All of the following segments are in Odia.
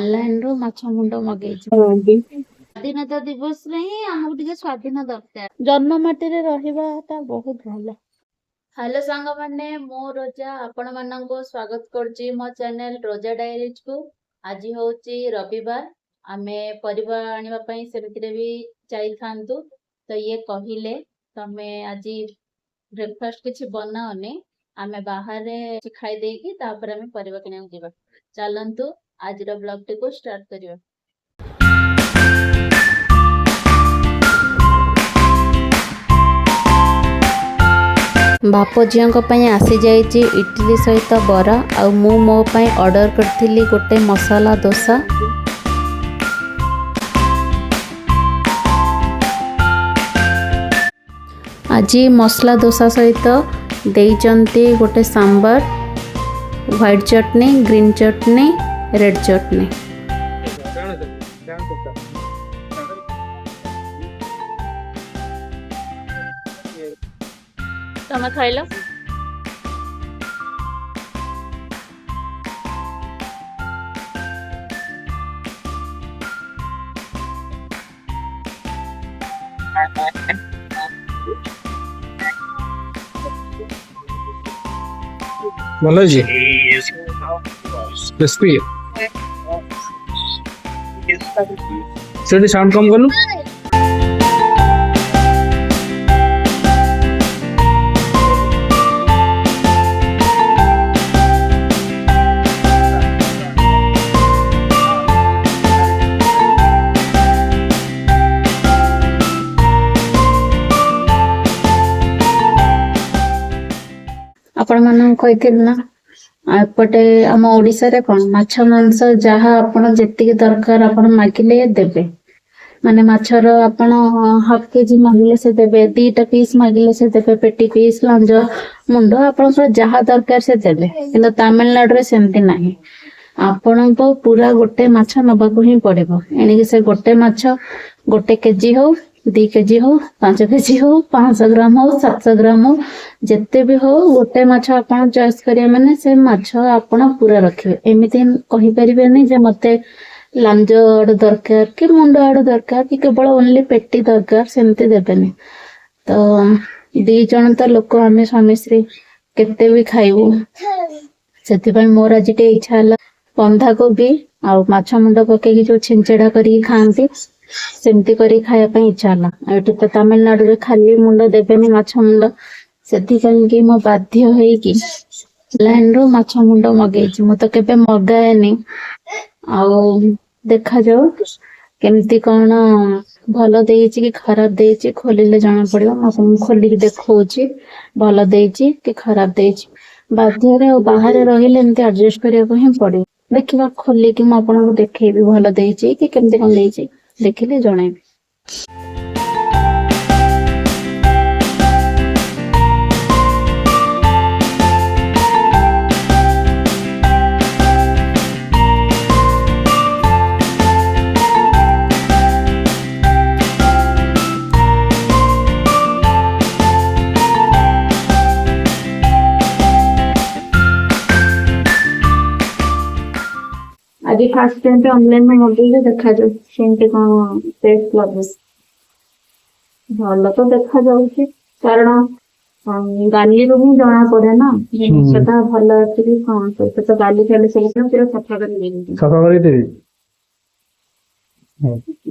ऑनलाइन रो माछ मुंड मगेइछि स्वाधीनता दिवस रे ही हमको टिके स्वाधीन दरकार जन्म माटी रे रहिबाटा बहुत भल। हेलो सांग माने मो रोजा आपण माननको स्वागत करछि मो चैनल रोजा डायरीज को। आज होछि रविवार आमे परिबा आनिबा पई सेमितिरे भी जाई थांतु तो ये कहिले तमे आज ब्रेकफास्ट किछि बनाओने आमे बाहर खाई देकी तापर आमे परिबा किने जिबा चलंतु आज रो ब्लॉग टी को स्टार्ट करियो। बाप झील आसी जाइए इडली सहित बरा आ मु मो पाई ऑर्डर करथिली गोटे मसाला डोसा। आज मसला डोसा सहित देइचंती गोटे सांबर व्हाइट चटनी ग्रीन चटनी रेड चटनी। तमे खाइल भल जी क्रिस्पी से साउंड कम कलु आपण मन कही ना एपटे आम ओडिशा रे कोन माछ मांस जहा आपण जेतिक दरकार आपण मागिले देबे माने माछर आपण हाफ केजी मागिले से देबे दीटा पीस मागिले से देबे पेटी पीस लंज मुंड आपण जहा दरकार से देबे किंतु तमिलनाडु रे सेमती नाही आपण को पूरा गोटे माछ नबा को ही पड़िबो एनी से गोटे माछ गोटे केजी हो 2 केजी हो 5 केजी हो 500 ग्राम हो 700 ग्राम हो जिते भी हो गोटे माछ आपण चॉइस करिया माने से माछ आपण पूरा रखिबे एमिति कहि परिबे नै जे मते लांज आड़ दरकार कि मुंड आड़ दरकार कि केवल ओनली पेटी दरकार सेमति देबेनी। तो 2 जण तो लोक आमे स्वामी श्री केते भी खाइबो सेति पय मोर आज टे इच्छा हला बंधा कोबी आ माछ मुंड पके कि जो छिंचेडा करी खांती सेमती करी खाया पई इच्छा हला। एटु तो तमिलनाडु रे खाली मुंड देबेनी माछ मुंड सेति कि मो बाध्य होई कि लाइन रो माछ मुंड मगेइछि मो तो केबे मगाएनी आ देखा जाओ केमती कौन भल देइछि कि खराब देइछि खोलिले जाना पड़िबो मो खोली के देखौछि भल देइछि कि खराब देइछि बाध्य रे बाहर रहिले एमती एडजस्ट करिया को ही पड़े देखिबा खोली कि मो आपन को देखैबी भल देइछि कि केमती कोन देइछि देखिले जणाइबी। आज फास्ट टाइम पे ऑनलाइन में मंगाई देखा जाऊ सेमती कौन टेस्ट लगे भल तो देखा जाऊँ कारण गाली रू ही जना पड़े ना जिनसा भल अच्छी कौन तो गाली खाली सब पूरा सफा कर देबी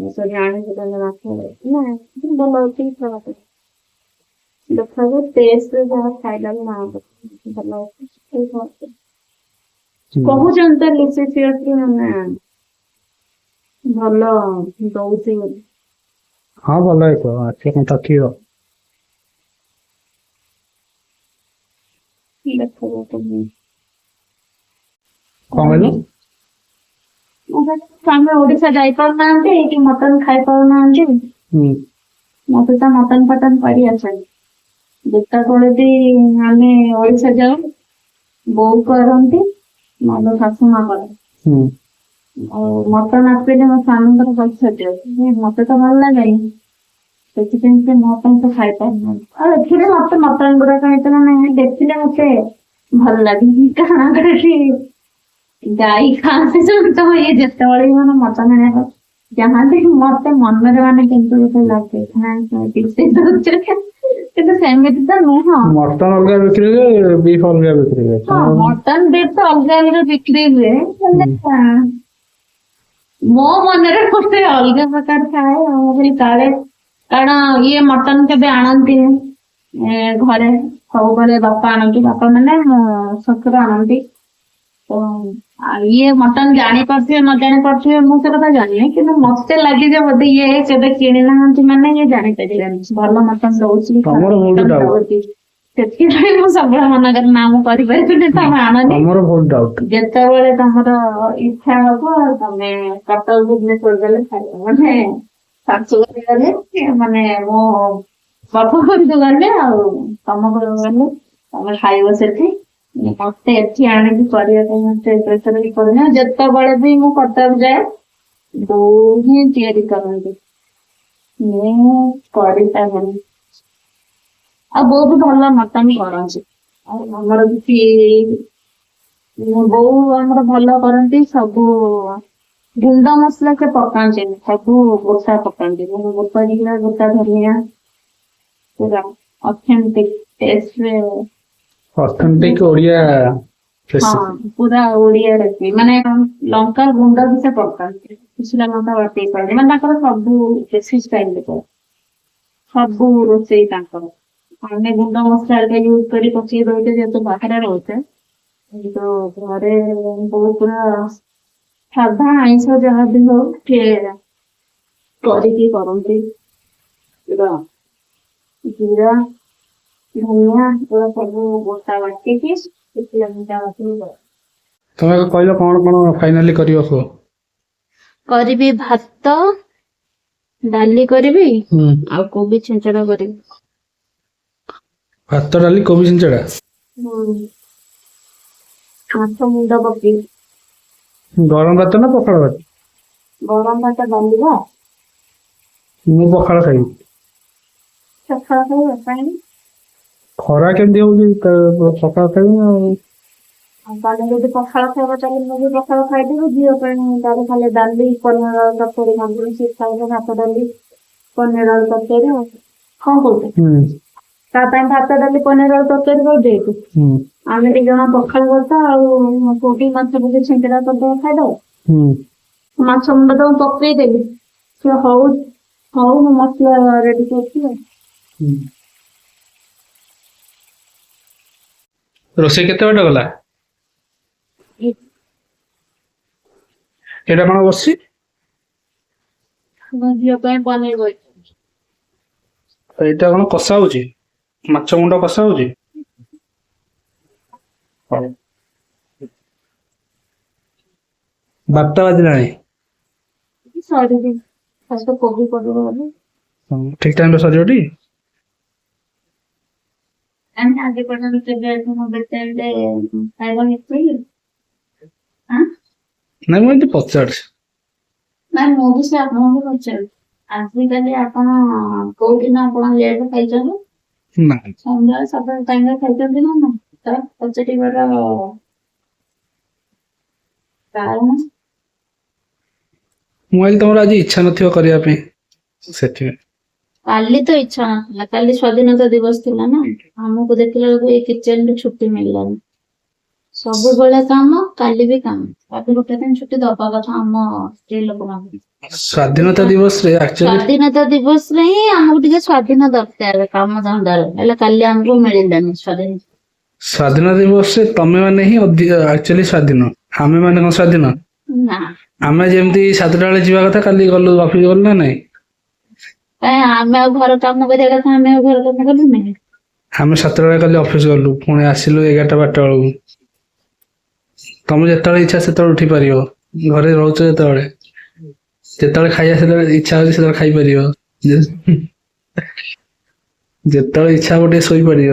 सो जाने ना भल अच्छी देखा जाऊ टेस्ट जहाँ खाइला ना भल कहू जनता लिसिसियसली माने भल दउछि हाँ भल है तो अच्छे कौन तकियो देखो तो कहलो सामने ओडिसा जाई पर नांते कि मटन खाई पर नांते मते तो मटन पटन पड़ी আছে जेता कोले दी हमें ओडिसा जाऊ बहु करंती मालो सासू माँ करे और मटन आसपे मो सानंदर पछटे मते तो भल लगे से मटन तो खाई पार और एथिरे मते मटन गुरा कहीं तो नहीं देखिले मते भल लगे कहां करे ଗାଈ ଖାଆନ୍ତି ତ ଇଏ ଯେତେବେଳେ ବି ମାନେ ମଟନ ଆଣିବାକୁ ଯାହାନ୍ତି ମତେ ମନରେ ମାନେ କିନ୍ତୁ ଗୋଟେ ଲାଗେ ନାଇଁ କିଛି ଦଉଚେ କିନ୍ତୁ ସେମିତି ତ ନୁହଁ। ମଟନ ଅଲଗା ବିକ୍ରି ହୁଏ, ବିଫ୍ ଅଲଗା ବିକ୍ରି ହୁଏ। ହଁ ମଟନ ବିଫ୍ ତ ଅଲଗା ଅଲଗା ବିକ୍ରି ହୁଏ ହେଲେ ମୋ ମନରେ ଗୋଟେ ଅଲଗା ପ୍ରକାର ଥାଏ ଆଉ ମୁଁ କହିଲି କାଳେ କାରଣ ଇଏ ମଟନ କେବେ ଆଣନ୍ତିନି ଘରେ ସବୁବେଳେ ବାପା ଆଣନ୍ତି ବାପା ମାନେ ମୋ ଶ୍ୱଶୁର ଆଣନ୍ତି ତ ଇଏ ମଟନ ଜାଣିପାରୁଥିବେ ନ ଜାଣିପାରୁଥିବେ ମୁଁ ସେ କଥା ଜାଣିନି କିନ୍ତୁ ମତେ ଲାଗେ ଯେ ବୋଧେ ଇଏ କେବେ କିଣି ନାହାନ୍ତି ମାନେ ଇଏ ଜାଣିପାରିବେନି ଭଲ ମଟନ ଦଉଛି ତମର ବହୁତ ମଟନ doubt। ଦଉଛି ସେଥିପାଇଁ ମୁଁ ସବୁବେଳେ ମନା କରେ ନା ମୁଁ କରିପାରିବିନି ତମେ ଆଣନି ତମର ବହୁତ ଡାଉଟ୍। ଯେତେବେଳେ ତମର ଇଚ୍ଛା ହବ ତମେ କଟକ ଭୁବନେଶ୍ୱର ଗଲେ ଖାଇବ ମାନେ ଶାଶୁ ଘରେ ଗଲେ ମାନେ ମୋ ବାପ ଘରକୁ ଗଲେ ଆଉ ତମ ଘରକୁ ଗଲେ ତମେ ଖାଇବ ସେଠି ମତେ ଏଠି ଆଣିକି କରିବା ପାଇଁ ମତେ ପ୍ରେସର ବି କରୁନି ଯେତେବେଳେ ବି ମୁଁ କଟକ ଯାଏ ବୋଉ ହିଁ ତିଆରି କରନ୍ତି ମୁଁ କରିପାରୁନି ଆଉ ବୋଉ ବି ଭଲ ମଟନ କରନ୍ତି ଆଉ ଆମର କିଛି ମୋ ବୋଉ ଆମର ଭଲ କରନ୍ତି ସବୁ ଗୁଣ୍ଡ ମସଲା ସେ ପକାନ୍ତିନି ସବୁ ଗୋଟା ପକାନ୍ତି ମାନେ ଗୋଟା ଜିରା ଗୋଟା ଧନିଆ ପୁରା ଅଥେଣ୍ଟିକ ଟେଷ୍ଟରେ ଅଥେଣ୍ଟିକ ଓଡିଆ ହଁ ରେସିପି। ପୁରା ଓଡିଆ ରେସିପି ମାନେ ଲଙ୍କା ଗୁଣ୍ଡ ବି ସେ ପକାନ୍ତି କିଛିଟା ଲଙ୍କା ବାଟିକି କରନ୍ତି ମାନେ ତାଙ୍କର ସବୁ ଦେଶୀ ଷ୍ଟାଇଲରେ କରେ ସବୁ ରୋଷେଇ ତାଙ୍କର ଆମେ ଗୁଣ୍ଡ ମସଲା ୟୁଜ କରି ପକେଇ ଦଉଛେ ଯେହେତୁ ବାହାରେ ରହୁଛେ କିନ୍ତୁ ଘରେ ବହୁତ ପୁରା ସାଧା ଆଇଁଷ ଯାହା ବି ହଉ ସିଏ କରିକି କରନ୍ତି ପୁରା ଜିରା ଧନିଆ ଏଗୁଡା ସବୁ ଗୋଟା ବାଟିକି ଶୁଖିଲା ଲଙ୍କା ବାଟିକି କରନ୍ତି। ତମେ କହିଲ କଣ କଣ ଫାଇନାଲି କରିବ କୁହ? କରିବି ଭାତ ଡାଲି କରିବି ହୁଁ। ଆଉ କୋବି ଛେଞ୍ଚଡା କରିବି। ଭାତ ଡାଲି କୋବି ଛିଞ୍ଚଡା। ମାଛ ମୁଣ୍ଡ ପକେଇବି। ଗରମ ଭାତ ନା ପଖାଳ ଭାତ? ଗରମ ଭାତ ଡାଲି ବା ମୁଁ ପଖାଳ ଖାଇବି। ସକାଳ ଖାଇବା କାହିଁକି? ଖରା କେମିତି ହଉଛି ପଖାଳ ଖାଇବି ନା ଆଉ। ଆଉ ତାହେଲେ ଯଦି ପଖାଳ ଖାଇବ ତାହେଲେ ମୁଁ ବି ପଖାଳ ଖାଇଦେବି ଝିଅ ପାଇଁ ତାହେଲେ ଖାଲି ଡାଲି ପନିର ଆଳୁ ତରକାରୀ କରିଦେବି ସେ ଖାଇବ ଭାତ ଡାଲି ପନିର ଆଳୁ ତରକାରୀ ଆଉ କଣ କହୁଛୁ? ତା ପାଇଁ ଭାତ ଡାଲି ପନିର ଆଳୁ ତରକାରୀ କରିଦେଇଛୁ ଆମେ ଦି ଜଣ ପଖାଳ ଭାତ ଆଉ କୋବି ମାଛ ପକେଇ ଛେଞ୍ଚଡା କରିଦବା ଖାଇଦବ ମାଛ ମୁଣ୍ଡ ତ ମୁଁ ପକେଇଦେଲି ସେ ହଉ ହଉ ମୁଁ ମସଲା ରେଡି କରୁଛି ଆଉ। ରୋଷେଇ କେତେ ବାଟ ଗଲା? ଏଇଟା କଣ ବସିଛି? ମୋ ଝିଅ ପାଇଁ ପନିର କରିଛି। ଏଇଟା କଣ କଷା ହଉଛି? ମାଛ ମୁଣ୍ଡ କଷା ହଉଛି? ହଉ। 12ଟା ବାଜିଲାଣି। ସରିନି ଖାଲି ତ କୋବି ପଡିବ ବୋଲି ଠିକ ଟାଇମରେ ସରିବ ଟି? ଆମେ ଆଜି ପର୍ଯ୍ୟନ୍ତ କେବେ ମୋବାଇଲ ଟାଇମରେ ଖାଇବା ହେଇଛି ନାଇଁ ମୁଁ ଏମିତି ପଚାରୁଛି। ନାଇଁ ମୁଁ ବି ସେ ଆପଣଙ୍କୁ ପଚାରୁଛି ଆଜିକାଲି ଆପଣ କୋଉଦିନ ଆପଣ ଲେଟ୍ ଖାଇଛନ୍ତି? ନାଇଁ ସନ୍ଧ୍ୟା ସକାଳ ଟାଇମରେ ଖାଇଛନ୍ତି ନା ନା ତ ପଚାରିବାର କାରଣ ମୁଁ ଭାବିଲି ତମର ଆଜି ଇଚ୍ଛା ନଥିବ କରିବା ପାଇଁ ସେଥିପାଇଁ। କାଲି ତ ଇଚ୍ଛା ନଥିଲା କାଲି ସ୍ଵାଧୀନତା ଦିବସ ଥିଲା ନା ଆମକୁ ଦେଖିଲା ବେଳକୁ ଏଇ କିଚେନରେ ଛୁଟି ମିଳିଲାନି ସବୁବେଳେ କାମ କାଲି ବି କାମ କାଲି ଗୋଟେ ଦିନ ଛୁଟି ଦବା କଥା ଆମ ସ୍ତ୍ରୀ ଲୋକମାନଙ୍କୁ। ସ୍ଵାଧୀନତା ଦିବସରେ ଆକ୍ଚୁଆଲି ସ୍ଵାଧୀନତା ଦିବସରେ ହିଁ ଆମକୁ ଟିକେ ସ୍ଵାଧୀନ ଦରକାର କାମ ଧନ୍ଦାରେ ହେଲେ କାଲି ଆମକୁ ମିଳିଲାନି ସ୍ଵାଧୀନ। ସ୍ଵାଧୀନତା ଦିବସରେ ତମେ ମାନେ ହିଁ ଅଧିକ ଆକ୍ଚୁଆଲି ସ୍ଵାଧୀନ। ଆମେ ମାନେ କଣ ସ୍ଵାଧୀନ? ନା ଆମେ ଯେମିତି 7ଟା ବେଳେ ଯିବା କଥା କାଲି ଗଲୁ ଅଫିସ ଗଲୁ ନା ନାଇଁ? କାଇଁ ଆମେ ଆଉ ଘର କାମ କରିବା କଥା ଆମେ ଆଉ ଘର କାମ କଲୁ ନାହିଁ। ଆମେ 7ଟା ବେଳେ କାଲି ଅଫିସ ଗଲୁ ପୁଣି ଆସିଲୁ 11ଟା 12ଟା ବେଳକୁ। ତମେ ଯେତେବେଳେ ଇଚ୍ଛା ସେତେବେଳେ ଉଠି ପାରିବ ଘରେ ରହୁଛ ଯେତେବେଳେ ଯେତେବେଳେ ଖାଇବା ସେତେବେଳେ ଇଚ୍ଛା ହଉଛି ସେତେବେଳେ ଖାଇପାରିବ ଯେତେବେଳେ ଇଚ୍ଛା ହବ ଟିକେ ଶୋଇପାରିବ।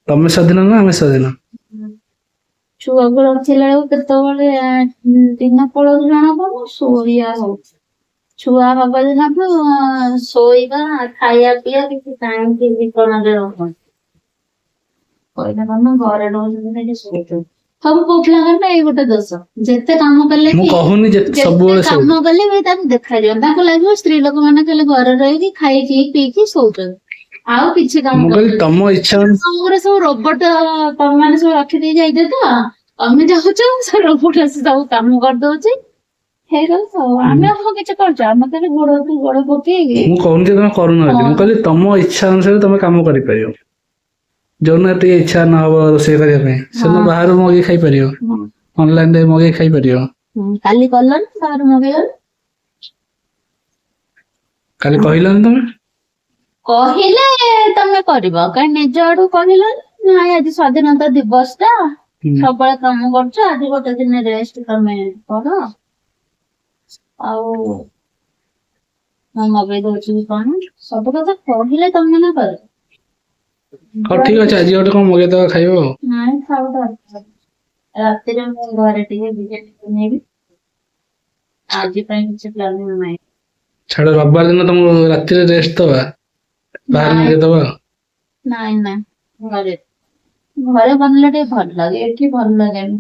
ତମେ ସ୍ୱାଧୀନ ନା ଆମେ ସ୍ୱାଧୀନ? ଛୁଆ ବେଳ ଥିଲା ବେଳକୁ କେତେବେଳେ ଦିନ ପଳଉଛି ଜଣା ପଡୁନି ଶୋଇବା ହଉଛି ଛୁଆ ହବା ଦିନଠୁ ଶୋଇବା ଖାଇବା ପିଇବା କିଛି ଟାଇମ ଠିକଣାରେ ରହୁନି କହିଲେ କଣ ଘରେ ରହୁଛନ୍ତି ସେଠି ଶୋଉଛନ୍ତି ସବୁ ପୁଅ ପିଲାଙ୍କର ଏଇ ଗୋଟେ ଦୋଷ, ଯେତେ କାମ କଲେ ମୁଁ ବି କହୁନି ଯେ ଯେତେ ସବୁବେଳେ ସେ କାମ କଲେ ବି ତାଙ୍କୁ ଦେଖାଯିବ, ତାଙ୍କୁ ଲାଗିବ ସ୍ତ୍ରୀ ଲୋକମାନେ ଖାଲି ଘରେ ରହିକି ଖାଇକି ପିଇକି ଶୋଉଛନ୍ତି, ଆଉ କିଛି କାମ ମୁଁ କହିଲି ତମ ଇଚ୍ଛା ତମର ସବୁ ରୋବଟ ତମ ମାନେ ସବୁ ରଖିଦେଇ ଯାଇଛ ତ, ତମେ ଯାଉଛ ସେ ରୋବଟ ଆସି ସବୁ କାମ କରିଦଉଛି, ହେଇଗଲା ଆଉ। ଆମେ ଆଉ କିଛି କରୁଛୁ, ଆମେ ଖାଲି ଗୋଡ ପକେଇକି ମୁଁ କହୁନି ଯେ ତମେ କରୁନ ବୋଲି, ମୁଁ କହିଲି ତମ ଇଚ୍ଛା ଅନୁସାରେ ତମେ କାମ କରିପାରିବ। ଯୋଉଦିନ ଏତିକି ଇଚ୍ଛା ନ ହବ ରୋଷେଇ କରିବା ପାଇଁ ସେଦିନ ବାହାରୁ ମଗେଇ ଖାଇପାରିବ, ଅନଲାଇନ ରେ ମଗେଇ ଖାଇପାରିବ। କାଲି କଲନି ବାହାରୁ ମଗେଇଗଲ, କାଲି କହିଲନି ତମେ। କହିଲେ ତମେ କରିବ, କାହିଁ ନିଜ ଆଡୁ କହିଲନି ନାଇଁ ଆଜି ସ୍ଵାଧୀନତା ଦିବସ ଟା, ସବୁବେଳେ କାମ କରୁଛ, ଆଜି ଗୋଟେ ଦିନ ରେଷ୍ଟ ତମେ କର, ଆଉ ମୁଁ ମଗେଇ ଦଉଛି କଣ, ସବୁ କଥା କହିଲେ ତମେ ନା କର। ହଉ ଠିକ ଅଛି, ଆଜି ଗୋଟେ କଣ ମଗେଇଦବା ଖାଇବ ଆଉ। ନାଇଁ ଖାଉ, ରାତିରେ ମୁଁ ଘରେ ଟିକେ ବିରିୟାନୀ ବନେଇବି, ଆଜି ପାଇଁ କିଛି ପ୍ଲାନିଂ ନାହିଁ। ଛାଡ, ରବିବାର ଦିନ ତମକୁ ରାତିରେ ରେଷ୍ଟ ଦବା, ବାହାରେ ମଗେଇଦବା ଆଉ। ନାଇଁ ନାଇଁ, ଘରେ ଘରେ ବନିଲେ ଟିକେ ଭଲ ଲାଗେ, ଏଠି ଭଲ ଲାଗେନି।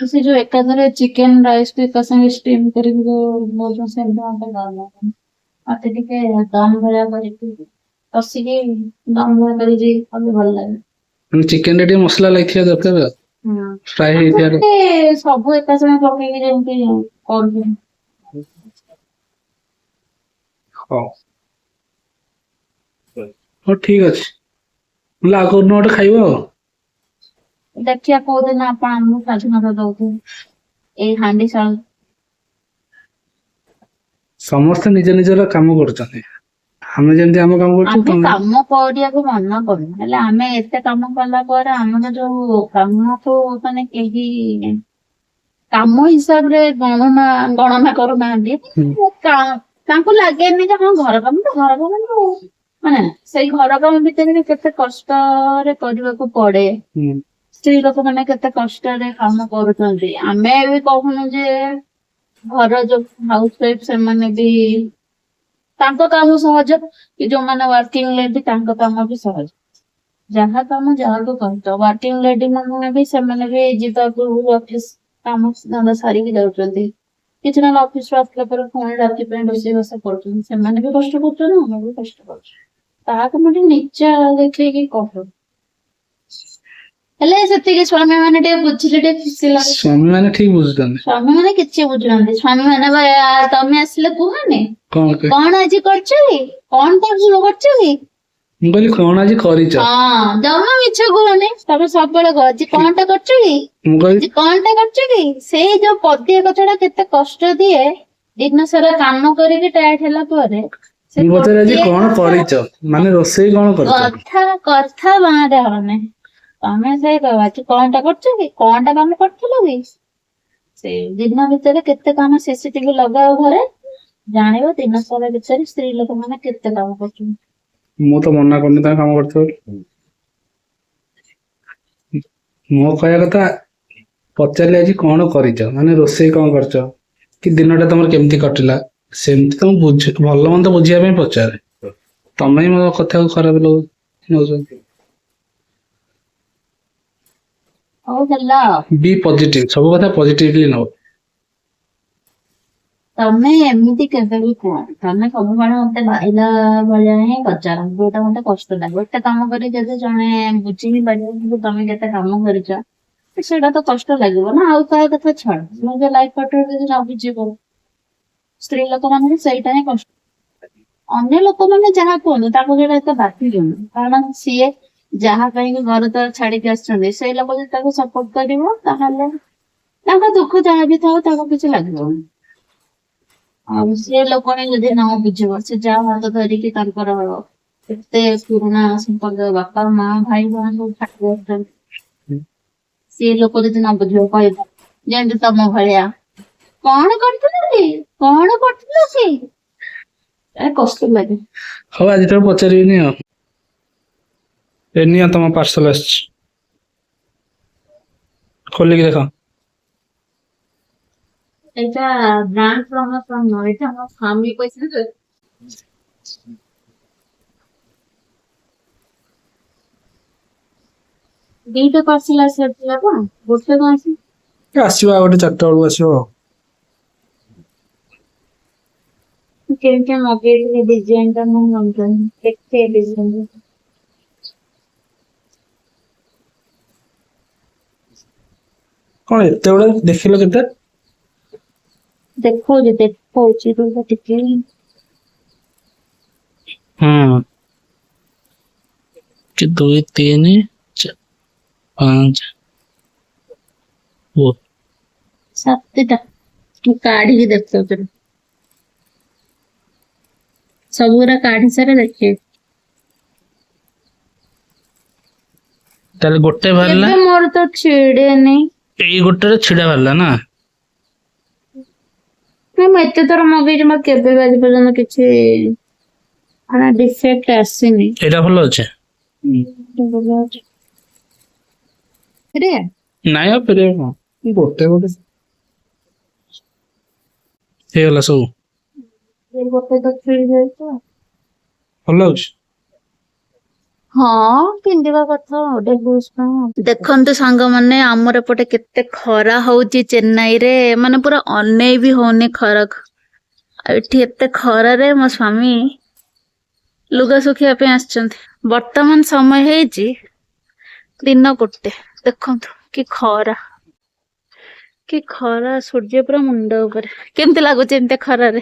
ସେ ଯୋଉ ଏକାଥରେ ଚିକେନ ରାଇସ୍ କୁ ଏକା ସାଙ୍ଗେ ଷ୍ଟିମ୍ କରିକି ଯୋଉ ଦଉଛନ୍ତି, ସେମିତି ମତେ ଭଲ ଲାଗେନି। ମତେ ଟିକେ ଦମ୍ ଭଳିଆ କରିକି କଷିକି ଦମ୍ ଭଳିଆ କରିକି କଲେ ଭଲ ଲାଗେ। ଚିକେନ ରେ ଟିକେ ମସଲା ଲାଗିଥିବା ଦରକାର ଆଉ, ଫ୍ରାଏ ହେଇଥିବାର। ସବୁ ଏକା ସାଙ୍ଗେ ପକେଇକି ଯେମିତି କରୁଛନ୍ତି। ହଉ ହଉ ଠିକ ଅଛି, ହେଲେ ଆଉ କୋଉଦିନ ଗୋଟେ ଖାଇବ ଆଉ। ଦେଖିବା କୋଉଦିନ ଆପଣ ଆମକୁ ସ୍ୱାଧୀନତା ଦଉଥିବେ ଏଇ ହାଣ୍ଡିଶାଳ। ସମସ୍ତେ ନିଜ ନିଜର କାମ କରୁଛନ୍ତି, ଆମେ ଯେମିତି ଆମ କାମ କରୁଛୁ ଆମେ ତମେ। କାମ କରିବାକୁ ମନା କରୁନୁ, ହେଲେ ଆମେ ଏତେ କାମ କଲା ପରେ ଆମର ଯୋଉ କାମକୁ ମାନେ କେହି କାମ ହିସାବରେ ଗଣନା କରୁନାହାନ୍ତି, ତାଙ୍କୁ ଲାଗେନି ଯେ ହଁ ଘର କାମ ତ ଘର କାମ ତ, ମାନେ ସେଇ ଘର କାମ ଭିତରେ ବି କେତେ କଷ୍ଟରେ କରିବାକୁ ପଡେ, ସ୍ତ୍ରୀ ଲୋକମାନେ କେତେ କଷ୍ଟରେ କାମ କରୁଛନ୍ତି। ଆମେ ବି କହୁନୁ ଯେ ଘର ଯୋଉ ହାଉସ ୱାଇଫ ସେମାନେ ବି ତାଙ୍କ କାମ ସହଜ, କି ଯୋଉମାନେ ୱାର୍କିଂ ଲେଡି ତାଙ୍କ କାମ ବି ସହଜ। ଯାହା କାମ ଯାହାକୁ କଷ୍ଟ, ୱାର୍କିଂ ଲେଡି ମାନେ ବି ସେମାନେ ବି ଯିବାକୁ ଅଫିସ କାମ ଧନ୍ଦା ସାରିକି ଯାଉଛନ୍ତି, କିଛି ନହେଲେ ଅଫିସ ରୁ ଆସିଲା ପରେ ପୁଣି ରାତି ପାଇଁ ରୋଷେଇବାସ କରୁଛନ୍ତି, ସେମାନେ ବି କଷ୍ଟ କରୁଛନ୍ତି, ଆମେ ବି କଷ୍ଟ କରୁଛୁ, ତାହାକୁ ମୁଁ ଟିକେ ନିଚା ଦେଖେଇକି କହୁ, ହେଲେ ସେତିକି ସ୍ୱାମୀ ମାନେ ଟିକେ ବୁଝିଲେ ଟିକେ ଖୁସି ଲାଗେ। ସ୍ୱାମୀ ମାନେ ଠିକ ବୁଝୁଛନ୍ତି, ସ୍ୱାମୀ ମାନେ କିଛି ବୁଝୁନାହାନ୍ତି, ସ୍ୱାମୀ ମାନେ ତମେ ଆସିଲେ କୁହନି କଣ ଆଜି କରୁଛ କି, କଣ ଟା ଭୁଲ କରୁଛ କି, ମୁଁ କହିଲି କଣ ଆଜି କରିଛ। ହଁ ଜମା ମିଛ କୁହନି, ତମେ ସବୁବେଳେ କହ ଆଜି କଣଟା କରୁଛ କି, ମୁଁ କହିଲି ଆଜି କଣଟା କରୁଛ କି, ସେଇ ଯୋଉ ପଦିଏ କଥାଟା କେତେ କଷ୍ଟ ଦିଏ। ଦିନ ସାରା କାମ କରିକି ଟାୟାର୍ଡ ହେଲା ପରେ ମୁଁ ପଚାରେ ଆଜି କଣ କରିଛ, ମାନେ ରୋଷେଇ କଣ କରିଛ। କଥା ବାହାରେ ହବନି, ତମେ ସେଇ କହିବ ଆଜି କଣଟା କରୁଛ କି, କଣଟା କାମ କରିଥିଲ କି, ସେଇ ଦିନ ଭିତରେ କେତେ କାମ ସିସିଟିଭି ଲଗାଅ ଘରେ, ଜାଣିବ ଦିନ ସାରା ଭିତରେ ସ୍ତ୍ରୀ ଲୋକମାନେ କେତେ କାମ କରୁଛନ୍ତି। ମୁଁ ତ ମନା କରୁନି ତମେ କାମ କରୁଥିବ ବୋଲି। ମୋ କହିବା କଥା, ପଚାରିଲେ ଆଜି କଣ କରିଛ, ମାନେ ରୋଷେଇ କଣ କରିଛ, କି ଦିନଟା ତମର କେମିତି କଟିଲା, ସେମିତି ତମ ଭଲ ମନ୍ଦ ବୁଝିବା ପାଇଁ ପଚାରେ। ତମେ ହିଁ ମୋ କଥାକୁ ଖରାପ ନଉଛ। ହଉ ହେଲା ଆଉ। ବି ପଜିଟିଭ, ସବୁ କଥା ପଜିଟିଭଲି ନବ। ତମେ ଏମିତି କେବେ ବି କୁହନି, ତମେ ସବୁବେଳେ ମତେ ବାଇଲା ଭଳିଆ ହିଁ ପଚାର, ଯୋଉଟା ମତେ କଷ୍ଟ ଲାଗେ। ଏତେ କାମ କରି ଯଦି ଜଣେ ବୁଝି ହିଁ ପାରିବ ତମେ କେତେ କାମ କରିଛ, ସେଇଟା ତ କଷ୍ଟ ଲାଗିବ ନା। ଆଉ କାହା କଥା ଛାଡ, ନିଜ ଲାଇଫ ପାର୍ଟନର ଯଦି ନ ବୁଝିବ, ସ୍ତ୍ରୀ ଲୋକମାନଙ୍କୁ ସେଇଟା ହିଁ କଷ୍ଟ। ଅନ୍ୟ ଲୋକମାନେ ଯାହା କୁହନ୍ତୁ ତାକୁ ସେଇଟା ଏତେ ବାଧିବନି, କାରଣ ସିଏ ଯାହା ପାଇଁ ଘର ଦ୍ୱାର ଛାଡିକି ଆସିଛନ୍ତି, ସେଇ ଲୋକ ଯଦି ତାକୁ ସପୋର୍ଟ କରିବ, ତାହେଲେ ତାଙ୍କ ଦୁଃଖ ଯାହା ବି ଥାଉ ତାକୁ କିଛି ଲାଗିବନି। ଆଉ ସେ ଲୋକଟି ଯଦି ନ ବୁଝିବ, ସେ ଯାହା ହାତ ଧରିକି ତାଙ୍କର କେତେ ପୁରୁଣା ସମ୍ପର୍କ, ବାପା ମା ଭାଇ ଭଉଣୀ ସବୁ ଛାଡିକି ଆସିଛନ୍ତି, ସିଏ ଲୋକ ଯଦି ନ ବୁଝିବ, କହିବ ଯେମିତି ତମ ଭଳିଆ କଣ କରିଥିଲ କି, କଣ କରିଥିଲ କି, କଷ୍ଟ ଲାଗେ। ହଉ ଆଜି ତ ପଚାରିବିନି ଆଉ। ଏ ନିଅ ତମ ପାର୍ସଲ ଆସିଛି, ଖୋଲିକି ଦେଖ। ଏଇଟା ବ୍ରାଣ୍ଡ ପ୍ରମୋସନ ନୁହଁ, ଏଇଟା ଆମ ସ୍ୱାମୀ କହିଥିଲେ ଯେ ଦିଟା ପାର୍ସଲ ଆସିଥିଲା କଣ ଗୋଟେ କଣ ଆସି ଆସିବ ଆଉ ଗୋଟେ 4ଟା ବେଳକୁ ଆସିବ ଆଉ। କେମିତି ମଗେଇଥିଲି ଡିଜାଇନ ଟା ମୁଁ ମଗେଇନି କେତେ ଡିଜାଇନ କଣ ଏତେ ଗୁଡେ ଦେଖିଲ କେତେ? ଦେଖଉଛି ରୁହ ଟିକେ ହୁଁ 2 3 5 ଓ 7ଟା ମୁଁ କାଢିକି ଦେଖଉଛି ସବୁଗୁରା କାଢି ସାରେ ଦେଖିବି ତାହେଲେ ଗୋଟେ ବାହାରିଲା, ଏବେ ମୋର ତ ଛିଡେନି ଏଇ ଗୋଟେରେ ଛିଡା ବାହାରିଲା ନା? ନାଇଁ ମୁଁ ଏତେ ଥର ମଗେଇଛି ମୋର କେବେ ବି ଆଜି ପର୍ଯ୍ୟନ୍ତ କିଛି ମାନେ ଡିଫେକ୍ଟ ଆସିନି ଏଇଟା ଭଲ ଅଛି। ରେ ନାଇଁ ଆଉ ଫେରିବ କଣ, ଗୋଟେ ଗୋଟେ ହେଇଗଲା ସବୁ। ଏ ଗୋଟେ ତ ଛିଡି ଯାଇଛି ଭଲ ଲାଗୁଛି। ହଁ ପିନ୍ଧିବା କଥା ଦେଖନ୍ତୁ ସାଙ୍ଗମାନେ ଆମର ଏପଟେ କେତେ ଖରା ହଉଛି ଚେନ୍ନାଇରେ ମାନେ ପୁରା ଅନେଇ ବି ହଉନି ଖରାକୁ। ଆଉ ଏଠି ଏତେ ଖରାରେ ମୋ ସ୍ଵାମୀ ଲୁଗା ଶୁଖେଇବା ପାଇଁ ଆସିଛନ୍ତି। ବର୍ତ୍ତମାନ ସମୟ ହେଇଛି 1:00 ଦେଖନ୍ତୁ କି ଖରା ସୂର୍ଯ୍ୟ ପୁରା ମୁଣ୍ଡ ଉପରେ। କେମିତି ଲାଗୁଛି ଏମିତି ଖରାରେ?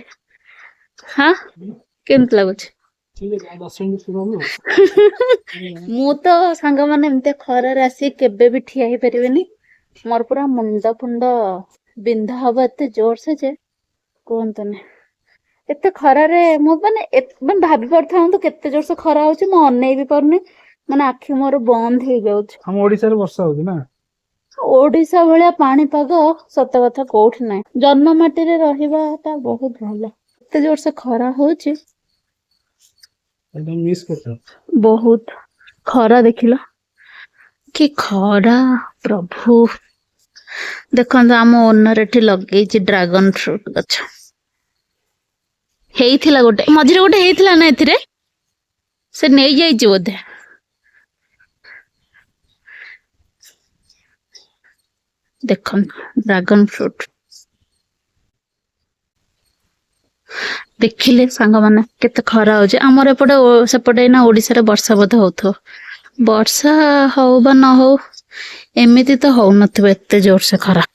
ହଁ କେମିତି ଲାଗୁଛି? ମୁଁ ତ ସାଙ୍ଗମାନେ ଏମିତି ଖରାରେ ଆସି କେବେ ବି ଠିଆ ହେଇପାରିବିନି। ମୋର ପୁରା ମୁଣ୍ଡ ଫୁଣ୍ଡ ବିନ୍ଧା ହବ ଏତେ ଜୋରସେ ଯେ କୁହନ୍ତୁନି। ଏତେ ଖରାରେ ମୁଁ ମାନେ ଭାବି ପାରୁଥାନ୍ତୁ କେତେ ଜୋରସେ ଖରା ହଉଛି ମୁଁ ଅନେଇ ବି ପାରୁନି। ମାନେ ଆଖି ମୋର ବନ୍ଦ ହେଇଯାଉଛି। ଆମ ଓଡିଶାରେ ବର୍ଷା ହଉଛି ନା? ଓଡିଶା ଭଳିଆ ପାଣିପାଗ ସତ କଥା କୋଉଠି ନାହିଁ। ଜନ୍ମ ମାଟିରେ ରହିବାଟା ବହୁତ ଭଲ। ଏତେ ଜୋରସେ ଖରା ହଉଛି ମିସ୍ କରୁଛ? ବହୁତ ଖରା ଦେଖିଲ କି ଖରା ପ୍ରଭୁ। ଦେଖନ୍ତୁ ଆମ ଓନର ଏଠି ଲଗେଇଛି ଡ୍ରାଗନ ଫ୍ରୁଟ ଗଛ। ହେଇଥିଲା ଗୋଟେ ମଝିରେ ଗୋଟେ ହେଇଥିଲା ନା ଏଥିରେ ସେ ନେଇଯାଇଛି ବୋଧେ। ଦେଖନ୍ତୁ ଡ୍ରାଗନ ଫ୍ରୁଟ ଦେଖିଲେ ସାଙ୍ଗମାନେ କେତେ ଖରା ହଉଛି। ଆମର ଏପଟେ ସେପଟେ ନା ଓଡିଶାରେ ବର୍ଷା ବୋଧେ ହଉଥିବ। ବର୍ଷା ହଉ ବା ନ ହଉ ଏମିତି ତ ହଉନଥିବ ଏତେ ଜୋରସେ ଖରା।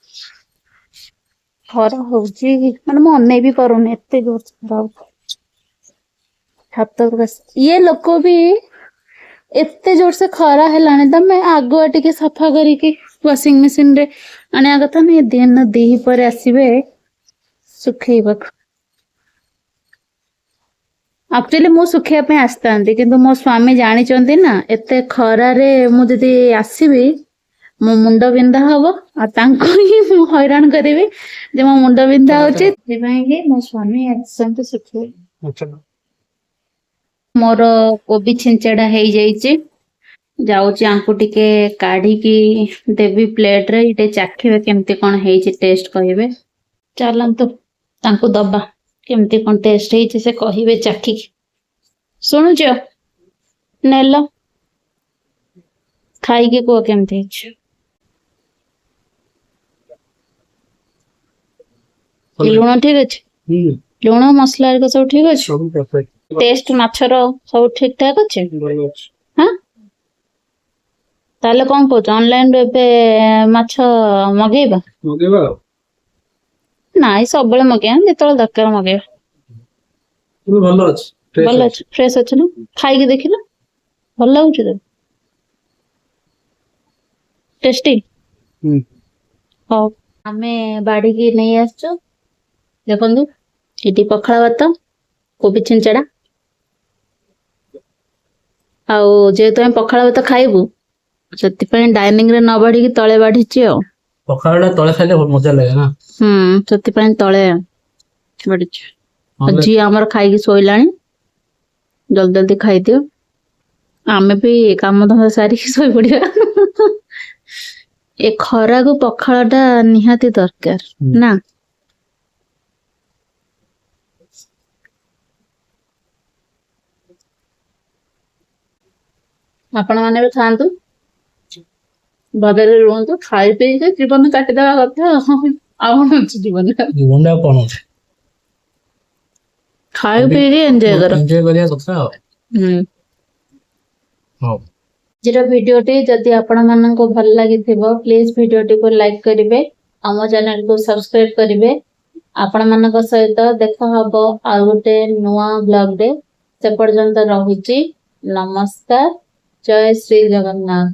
ଖରା ହଉଛି ମାନେ ମୁଁ ଅନେଇ ବି ପାରୁନି ଏତେ ଜୋରସେ ଖରା ହଉଛି। ଛାତ ଉପରକୁ ଇଏ ଲୋକ ବି ଏତେ ଜୋରସେ ଖରା ହେଲାଣି ତମେ ଆଗୁଆ ଟିକେ ସଫା କରିକି ୱାସିଂ ମେସିନ ରେ ଆଣିବା କଥା ନା। ଦିନ ଦିପହରେ ଆସିବେ ଶୁଖେଇବାକୁ। ଆକ୍ଚୁଆଲି ମୁଁ ଶୁଖେଇବା ପାଇଁ ଆସିଥାନ୍ତି କିନ୍ତୁ ମୋ ସ୍ଵାମୀ ଜାଣିଛନ୍ତି ନା ଏତେ ଖରାରେ ମୁଁ ଯଦି ଆସିବି ମୋ ମୁଣ୍ଡ ବିନ୍ଧା ହବ ଆଉ ତାଙ୍କୁ ହିଁ ମୁଁ ହଇରାଣ କରିବି ଯେ ମୋ ମୁଣ୍ଡ ବିନ୍ଧା ହଉଛି। ସେଥିପାଇଁ କି ମୋ ସ୍ଵାମୀ ଆସିଛନ୍ତି ଶୁଖେଇ। ମୋର କୋବି ଛିଞ୍ଚେଡା ହେଇଯାଇଛି। ଯାଉଛି ଆଙ୍କୁ ଟିକେ କାଢିକି ଦେବି ପ୍ଲେଟ ରେ ଟିକେ ଚାଖିବେ କେମିତି କଣ ହେଇଛି ଟେଷ୍ଟ କହିବେ। ଚାଲନ୍ତୁ ତାଙ୍କୁ ଦବା କେମିତି କଣ ଟେଷ୍ଟ ହେଇଛି ସେ କହିବେ ଚାଖିକି। ଶୁଣୁଛ ନେଲ ଖାଇକି କୁହ କେମିତି ହେଇଛି। ଲୁଣ ଠିକ ଅଛି? ଲୁଣ ମସଲା ହେରିକା ସବୁ ଠିକ ଅଛି? ସବୁ perfect। ଟେଷ୍ଟ ମାଛର ସବୁ ଠିକ ଠାକ ଅଛି? ଭଲ ଅଛି। ହଁ ତାହେଲେ କଣ କହୁଛ ଅନଲାଇନ ରୁ ଏବେ ମାଛ ମଗେଇବା? ମଗେଇବା ଆଉ। ନାଇଁ ସବୁବେଳେ ମଗେଇବା ଯେତେବେଳେ ଦରକାର ମଗେଇବା। ଭଲ ଅଛି। ଭଲ ଅଛି ଫ୍ରେଶ ଅଛି ନା? ଖାଇକି ଦେଖିଲ ଭଲ ଲାଗୁଛି ତ? ଟେଷ୍ଟି? ହଉ ଆମେ ବାଢିକି ନେଇ ଆସିଛୁ। ଦେଖନ୍ତୁ ଏଠି ପଖାଳ ଭାତ କୋବି ଛିଞ୍ଚଡା ଆଉ ଯେହେତୁ ଆମେ ପଖାଳ ଭାତ ଖାଇବୁ ସେଥିପାଇଁ ଡାଇନିଂ ରେ ନ ବାଢିକି ତଳେ ବାଢିଛି ଆଉ। ପଖାଳ ଟା ତଳେ ଖାଇଲେ ମଜା ଲାଗେ ନା? ସେଥିପାଇଁ ତଳେ ବାଢିଛି। ଝିଅ ଆମର ଖାଇକି ଶୋଇଲାଣି ଜଲଦି ଜଲଦି ଖାଇଦିଅ ଆମେ ବି କାମ ଧନ୍ଦା ସାରିକି ଶୋଇପଡିବା। ଏ ଖରାକୁ ପଖାଳ ଟା ନିହାତି ଦରକାର ନା? ଆପଣ ମାନେ ବି ଖାଆନ୍ତୁ। ଭଲରେ ରୁହନ୍ତୁ, ଖାଇ ପିଇକି ଜୀବନ କାଟିଦେବା କଥା। ଆଉ କଣ ଅଛି ଜୀବନରେ? ଜୀବନଟା ଆଉ କଣ ଅଛି? ଖାଇ ପିଇକି ଏନ୍ଜୟ କର। ଏନ୍ଜୟ କରିବା କଥା ଆଉ। ହୁଁ। ହଉ। ଆଜିର ଭିଡିଓଟି ଯଦି ଆପଣ ମାନଙ୍କୁ ଭଲ ଲାଗିଥିବ ପ୍ଲିଜ ଭିଡିଓଟିକୁ ଲାଇକ୍ କରିବେ, ଆମ ଚ୍ୟାନେଲକୁ ସବସ୍କ୍ରାଇବ କରିବେ। ଆପଣ ମାନଙ୍କ ସହିତ ଦେଖା ହବ ଆଉ ଗୋଟେ ନୂଆ ବ୍ଲଗରେ। ସେ ପର୍ଯ୍ୟନ୍ତ ରହୁଛି। ନମସ୍କାର। ଜୟ ଶ୍ରୀ ଜଗନ୍ନାଥ।